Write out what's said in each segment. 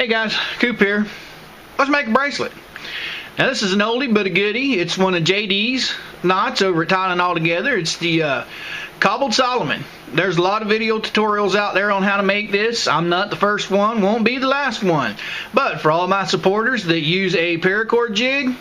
Hey guys, Coop here. Let's make a bracelet. Now this is an oldie but a goodie. It's one of JD's knots over at Tying All Together. It's the Cobbled Solomon. There's a lot of video tutorials out there on how to make this. I'm not the first one, won't be the last one. But for all my supporters that use a paracord jig,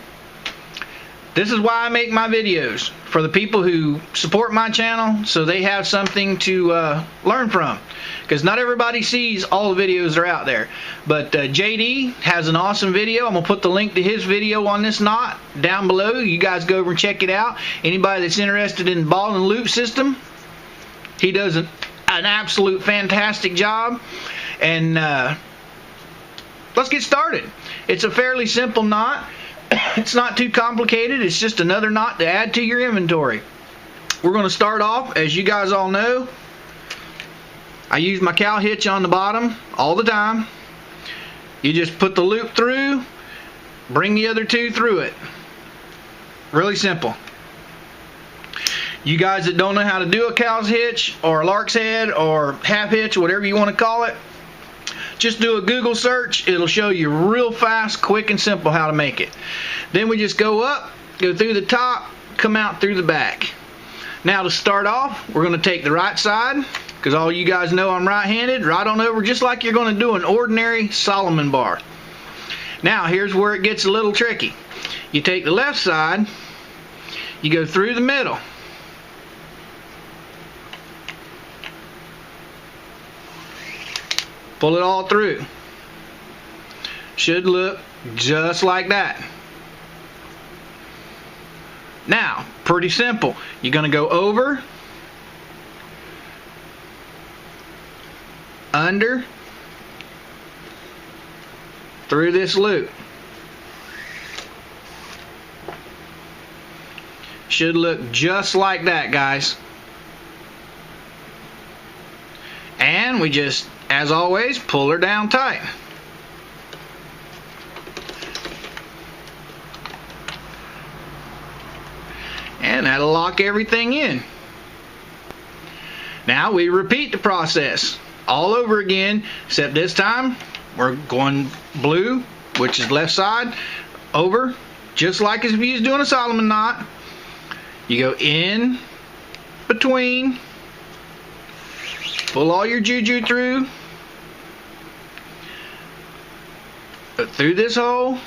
this is why I make my videos. For the people who support my channel, so they have something to learn from. Because not everybody sees all the videos that are out there. But JD has an awesome video. I'm going to put the link to his video on this knot down below. You guys go over and check it out. Anybody that's interested in the ball and loop system, he does an absolute fantastic job. And let's get started. It's a fairly simple knot. It's not too complicated. It's just another knot to add to your inventory. We're going to start off, as you guys all know, I use my cow hitch on the bottom all the time. You just put the loop through, bring the other two through it. Really simple. You guys that don't know how to do a cow's hitch or a lark's head or half hitch, whatever you want to call it, just do a Google search. It'll show you real fast, quick, and simple how to make it. Then we just go up, go through the top, come out through the back. Now to start off, we're going to take the right side, because all you guys know I'm right-handed, right on over just like you're going to do an ordinary Solomon bar. Now here's where it gets a little tricky. You take the left side, you go through the middle. Pull it all through. Should look just like that. Now, pretty simple. You're going to go over, under, through this loop. Should look just like that, guys. And we just, as always, pull her down tight. And that'll lock everything in. Now we repeat the process all over again, except this time we're going blue, which is left side, over, just like as if you was doing a Solomon knot. You go in between, pull all your juju through, put through this hole,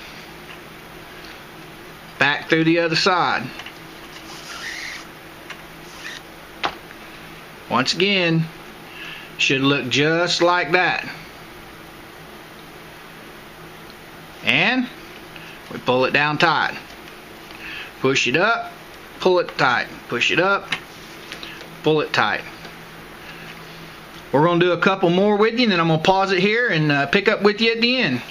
back through the other side. Once again, should look just like that. And we pull it down tight. Push it up, pull it tight. Push it up, pull it tight. We're going to do a couple more with you, and then I'm going to pause it here and pick up with you at the end.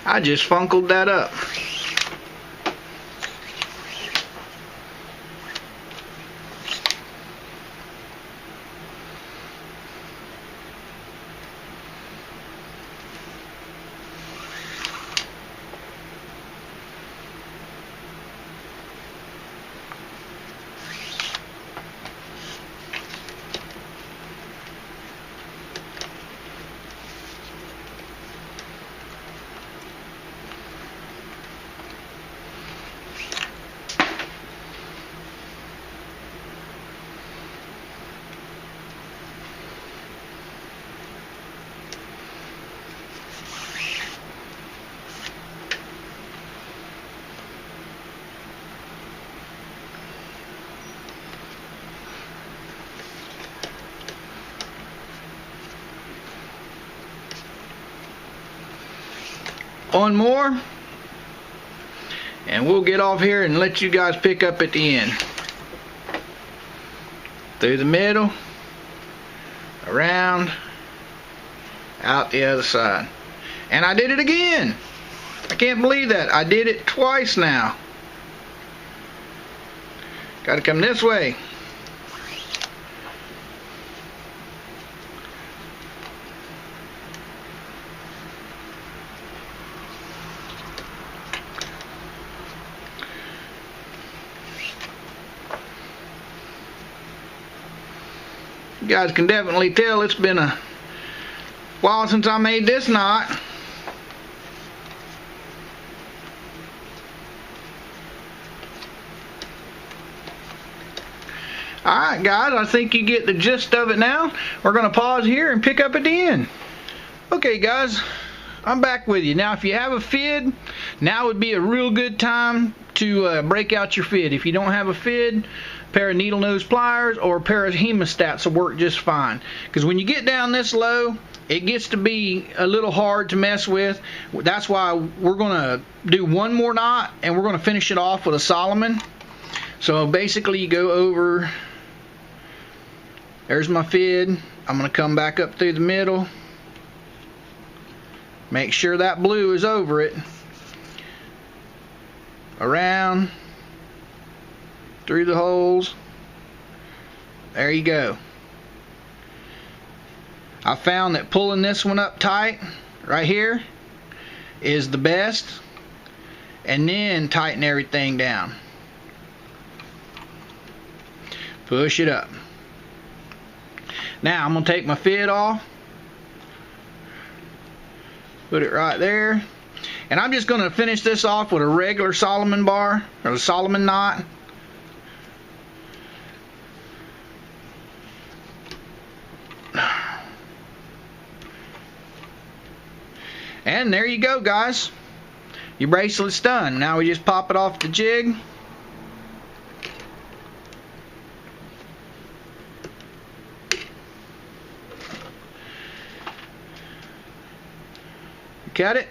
I just funkled that up. One more, and we'll get off here and let you guys pick up at the end. Through the middle, around, out the other side. And I did it again. I can't believe that. I did it twice now. Gotta come this way. You guys can definitely tell it's been a while since I made this knot. Alright guys, I think you get the gist of it now. We're going to pause here and pick up at the end. Okay guys, I'm back with you. Now if you have a fid, now would be a real good time to break out your fid. If you don't have a fid, a pair of needle nose pliers or a pair of hemostats will work just fine. Because when you get down this low, it gets to be a little hard to mess with. That's why we're going to do one more knot and we're going to finish it off with a Solomon. So basically you go over, there's my fid. I'm going to come back up through the middle. Make sure that blue is over it. Around, through the holes. There you go. I found that pulling this one up tight, right here, is the best. And then tighten everything down. Push it up. Now I'm going to take my fid off. Put it right there. And I'm just going to finish this off with a regular Solomon bar, or a Solomon knot. And there you go guys. Your bracelet's done. Now we just pop it off the jig. Cut it.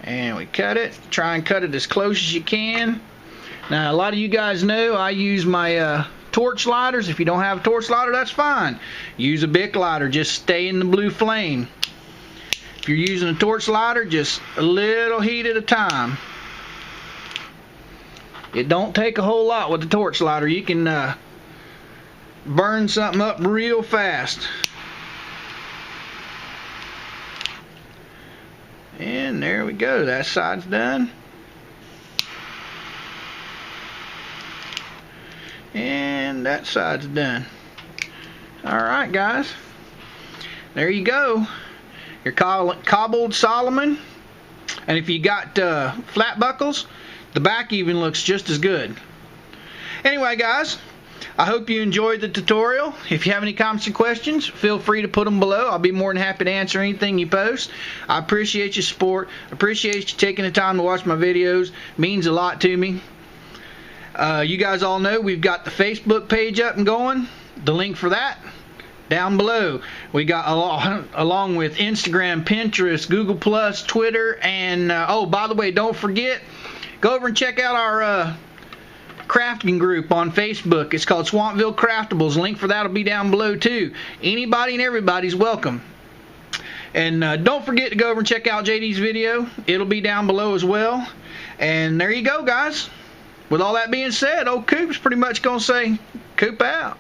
And we cut it. Try and cut it as close as you can. Now a lot of you guys know I use my torch lighters. If you don't have a torch lighter, that's fine. Use a Bic lighter. Just stay in the blue flame. If you're using a torch lighter, just a little heat at a time. It don't take a whole lot with the torch lighter. You can burn something up real fast. And there we go. That side's done. And that side's done. Alright guys. There you go. Your cobbled Solomon. And if you got flat buckles, the back even looks just as good. Anyway guys, I hope you enjoyed the tutorial. If you have any comments or questions, feel free to put them below. I'll be more than happy to answer anything you post. I appreciate your support. Appreciate you taking the time to watch my videos. It means a lot to me. You guys all know we've got the Facebook page up and going. The link for that down below. We got along with Instagram, Pinterest, Google+, Twitter, and oh, by the way, don't forget, go over and check out our crafting group on Facebook. It's called Swampville Craftables. Link for that will be down below too. Anybody and everybody's welcome. And don't forget to go over and check out JD's video. It'll be down below as well. And there you go guys. With all that being said, old Coop's pretty much gonna say Coop out.